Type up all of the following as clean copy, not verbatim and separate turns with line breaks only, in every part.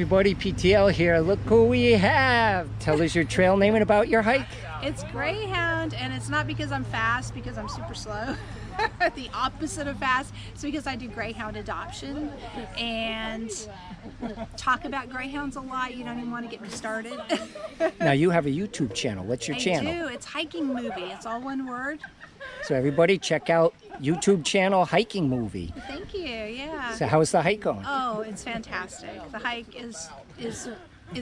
everybody, PTL here. Look who we have. Tell us your trail name and about your hike.
It's Greyhound, and it's not because I'm fast, because I'm super slow. The opposite of fast. It's because I do Greyhound adoption and talk about Greyhounds a lot. You don't even want to get me started.
Now you have a YouTube channel. What's your channel?
I do. It's Hiking Movie. It's all one word.
So everybody check out YouTube channel Hiking Movie.
Thank you. Yeah.
So how's the hike going?
Oh, it's fantastic. The hike is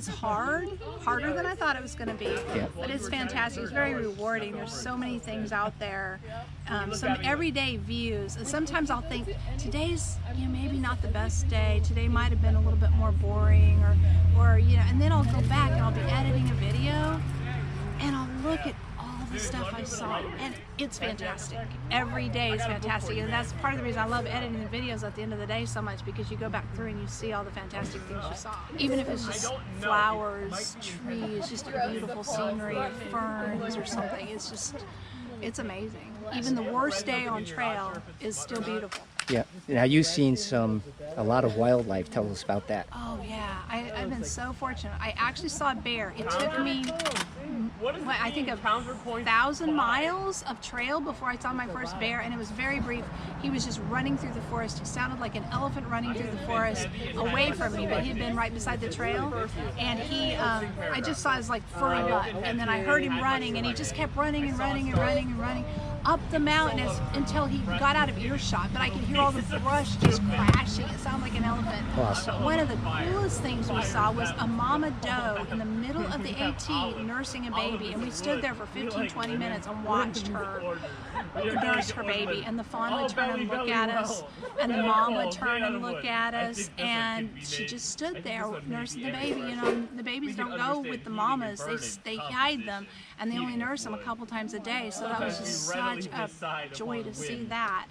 harder than I thought it was going to be, but it's fantastic. It's very rewarding. There's so many things out there, some everyday views, and sometimes I'll think today's maybe not the best day. Today might have been a little bit more boring, or and then I'll go back and I'll be editing a video and I'll look at all the stuff I saw, and it's fantastic. Every day is fantastic, and that's part of the reason I love editing the videos at the end of the day so much, because you go back through and you see all the fantastic things you saw. Even if it's just flowers, trees, just a beautiful scenery, or ferns or something, it's amazing. Even the worst day on trail is still beautiful.
Yeah. Now you've seen a lot of wildlife. Tell us about that.
Oh yeah, I've been so fortunate. I actually saw a bear. It took me, I think, 1,000 miles of trail before I saw my first bear, and it was very brief. He was just running through the forest. He sounded like an elephant running through the forest away from me, but he'd been right beside the trail, and I just saw his furry butt, and then I heard him running, and he just kept running and running and running and running up the mountain until he got out of earshot, but I could hear all the brush just crashing. It sounded like an elephant.
Awesome.
One of the coolest things we saw was a mama doe in the middle of the AT nursing a baby, and we stood there for 15-20 minutes and watched her nurse her baby, and the fawn would turn and look at us, and the mom would turn and look at us, and she just stood there nursing the baby. The babies don't go with the mamas. They hide them, and they only nurse them a couple times a day, so that was just such a joy to see that.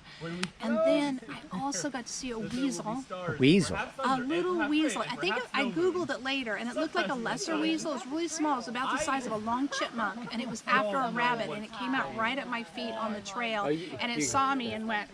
And then I also got to see a weasel.
Weasel?
A little weasel. I think I Googled it later, and it looked like a lesser weasel. It was really small. It was about the size of a long chipmunk, and it was after a rabbit, and it came out right at my feet on the trail, and it saw me and went,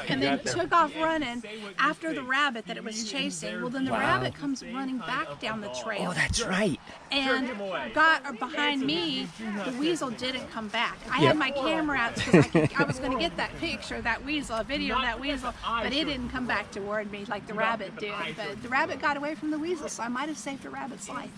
and then took off running after the rabbit that it was chasing. Well, then the rabbit comes running back down the trail.
Oh, that's right.
And got behind me. The weasel didn't come back. I had my camera out because I was going to get that picture of that weasel, a video of that weasel, but it didn't come back toward me like the rabbit did. But the rabbit got away from the weasel, so I might have saved the rabbit's life.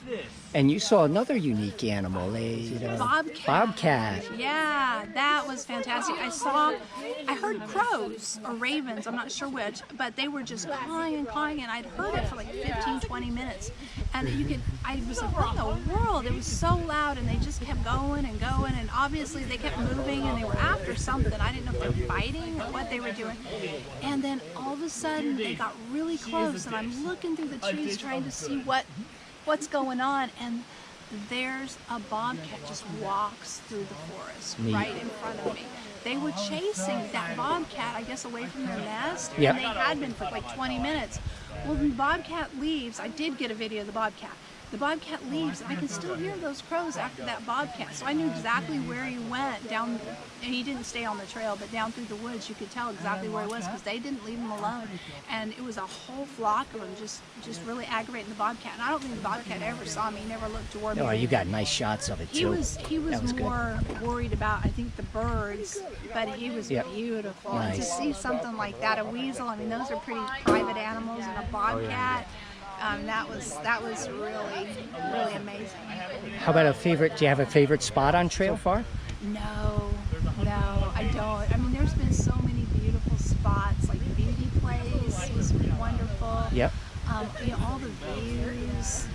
And you saw another unique animal, a
bobcat.
Bobcat.
Yeah, that was fantastic. I heard crows or ravens, I'm not sure which, but they were just cawing and cawing, and I'd heard it for like 15-20 minutes. And I was like, what in the world? It was so loud, and they just kept going and going, and obviously they kept moving, and they were after something. I didn't know if they were fighting or what they were doing. And then all of a sudden they got really close, and I'm looking through the trees trying to see what's going on, and there's a bobcat just walks through the forest right in front of me. They were chasing that bobcat, I guess, away from their nest, and they had been for like 20 minutes. Well, when the bobcat leaves, I did get a video of the bobcat. The bobcat leaves, and I can still hear those crows after that bobcat. So I knew exactly where he went down, and he didn't stay on the trail, but down through the woods, you could tell exactly where he was because they didn't leave him alone. And it was a whole flock of them just really aggravating the bobcat. And I don't think the bobcat ever saw me. He never looked toward me.
Oh, you got nice shots of it too.
He was more worried about, I think, the birds, but he was beautiful.
Nice.
And to see something like that, a weasel, I mean, those are pretty private animals, and a bobcat. That was really, really amazing.
How about a favorite? Do you have a favorite spot on trail far?
No, I don't. I mean, there's been so many beautiful spots, like Beauty Place was wonderful.
Yep.
All the views.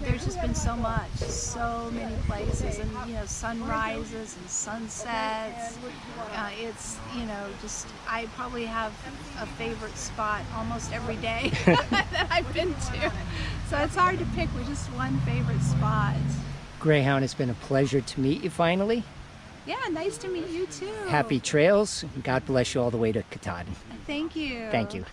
There's just been so much, so many places, and sunrises and sunsets. I probably have a favorite spot almost every day that I've been to. So it's hard to pick with just one favorite spot.
Greyhound, it's been a pleasure to meet you finally.
Yeah, nice to meet you too.
Happy trails. God bless you all the way to Katahdin.
Thank you.
Thank you.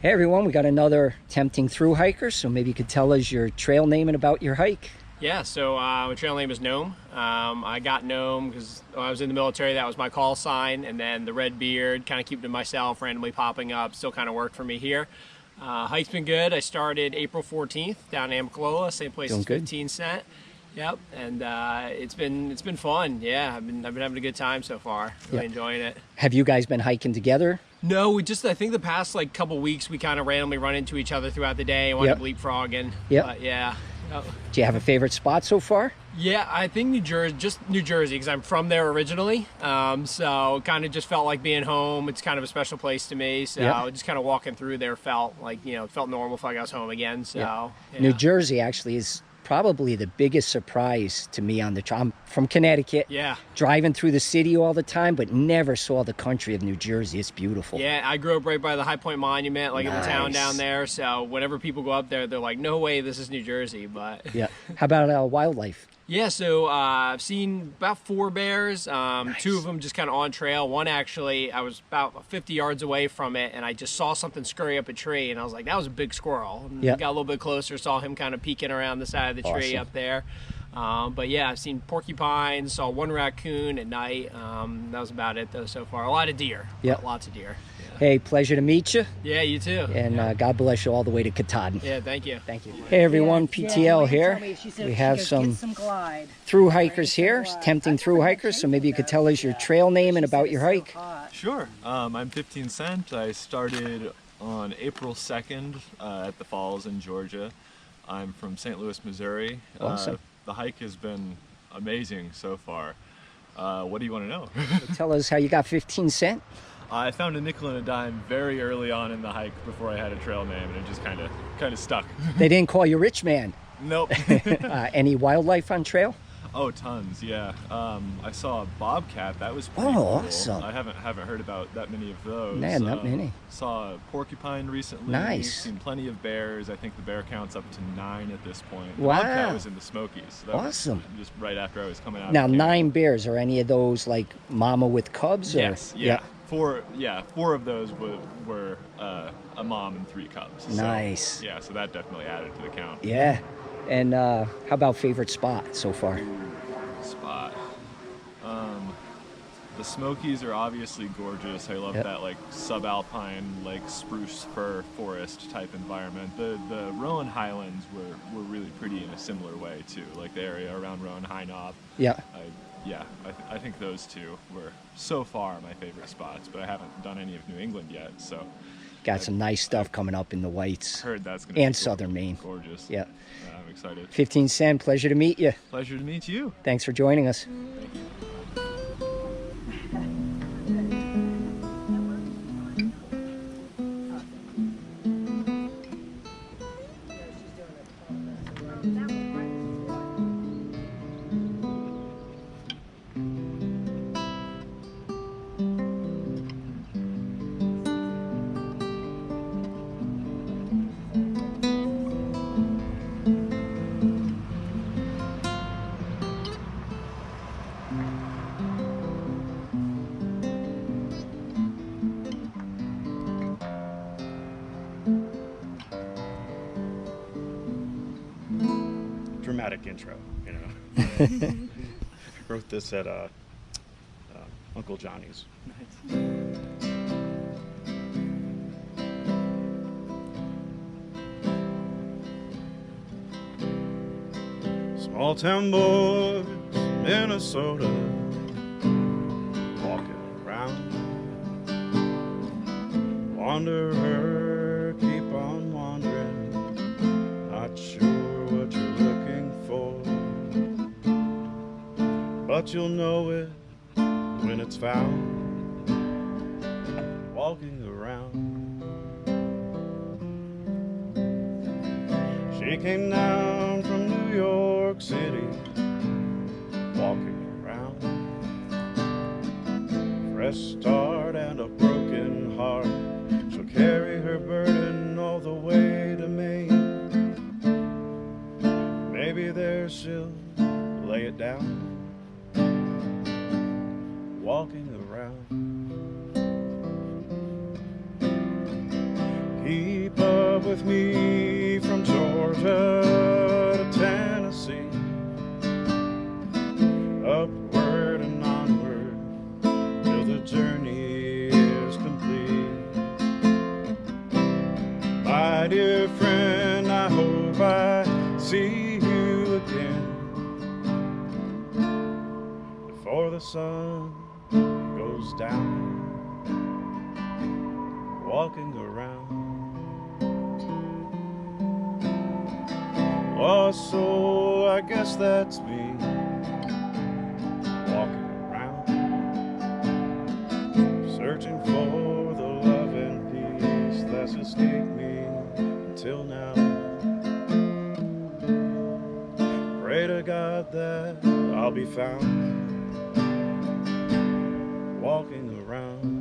Hey everyone, we got another tempting through hiker, so maybe you could tell us your trail name and about your hike.
Yeah, so my trail name is Gnome. I got Gnome because when I was in the military, that was my call sign, and then the red beard, kind of keeping to myself, randomly popping up, still kind of worked for me here. Hike's been good. I started April 14th down in Amicalola, same place as 15 Cent. Yep, and it's been fun. Yeah, I've been having a good time so far. Really enjoying it.
Have you guys been hiking together?
No, I think the past couple weeks we kind of randomly run into each other throughout the day and wind up leapfrogging. But yeah.
Do you have a favorite spot so far?
Yeah, I think New Jersey, because I'm from there originally. So kind of just felt like being home. It's kind of a special place to me. So just kind of walking through there felt like, it felt normal, felt like I was home again. So yeah.
New Jersey actually is probably the biggest surprise to me on the trip. I'm from Connecticut.
Yeah.
Driving through the city all the time, but never saw the country of New Jersey. It's beautiful.
Yeah, I grew up right by the High Point Monument, in the town down there. So whenever people go up there, they're like, no way, this is New Jersey. But
yeah. How about wildlife?
Yeah, so I've seen about 4 bears, 2 of them just kind of on trail. One actually, I was about 50 yards away from it, and I just saw something scurry up a tree, and I was like, that was a big squirrel. And got a little bit closer, saw him kind of peeking around the side of the tree up there. But yeah, I've seen porcupines, saw 1 raccoon at night. That was about it, though, so far. A lot of deer. Lots of deer.
Hey, pleasure to meet you.
Yeah, you too.
And God bless you all the way to Katahdin.
Yeah, thank you.
Thank you. Hey, everyone, PTL here. We have some through hikers here, tempting through hikers. So maybe you could tell us your trail name and about your hike.
Sure. I'm 15 Cent. I started on April 2nd at the Falls in Georgia. I'm from St. Louis, Missouri.
Awesome.
The hike has been amazing so far. What do you want to know?
Tell us how you got 15 Cent.
I found a nickel and a dime very early on in the hike before I had a trail name, and it just kind of stuck.
They didn't call you Rich Man.
Nope.
Any wildlife on trail?
Oh, tons, yeah. I saw a bobcat. That was pretty
cool.
Awesome. I haven't heard about that many of those.
Nah, not many.
Saw a porcupine recently.
Nice.
Seen plenty of bears. I think the bear count's up to 9 at this point.
Wow.
The bobcat was in the Smokies. So that
awesome.
Was just right after I was coming out.
Now, 9 bears. Are any of those like mama with cubs? Or?
Yes. Yeah. 4 of those were a mom and 3 cubs.
Nice.
So, so that definitely added to the count.
Yeah. And how about favorite spot so far?
Spot. The Smokies are obviously gorgeous. I love that subalpine spruce fir forest type environment. The Rowan Highlands were really pretty in a similar way too, like the area around Rowan High Knob.
Yeah.
I think those 2 were so far my favorite spots, but I haven't done any of New England yet, so.
Got some nice stuff coming up in the Whites.
Heard that's going to be
and Southern Maine.
Gorgeous.
Yeah.
I'm excited.
15 Cent, pleasure to meet you.
Pleasure to meet you.
Thanks for joining us.
Thank you.
Dramatic intro, Wrote this at Uncle Johnny's. Nice. Small town boys, Minnesota, walking around. Wanderer, keep on wandering, not sure what you're looking for, but you'll know it when it's found. Walking around. She came down from New York City, walking around. Fresh start and a broken heart, she'll carry her burden all the way to Maine. Maybe there she'll lay it down, walking around. Keep up with me from Georgia to Tennessee, see you again before the sun goes down. Walking around. Oh, so I guess that's me. Walking around, searching for the love and peace that's escaped me until now. Pray to God that I'll be found walking around.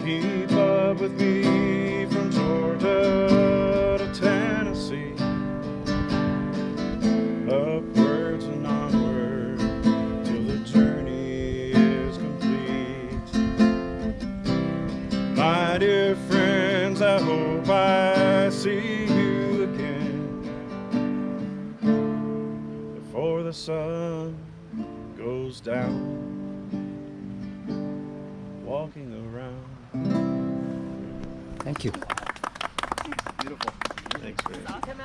Keep up with me from Georgia to Tennessee, upwards and onward till the journey is complete. My dear friends, I hope I see you again before the sun goes down. Walking around.
Thank you.
Beautiful. Thanks, man.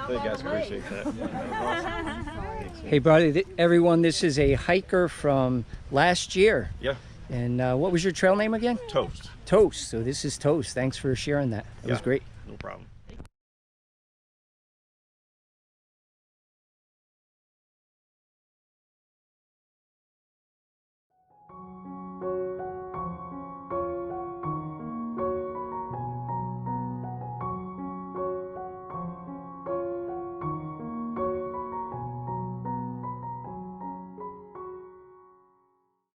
Thank you guys, appreciate that. Yeah, that was awesome.
Hey, brother, everyone, this is a hiker from last year.
Yeah.
And what was your trail name again?
Toast.
Toast. So this is Toast. Thanks for sharing that. That was great.
No problem.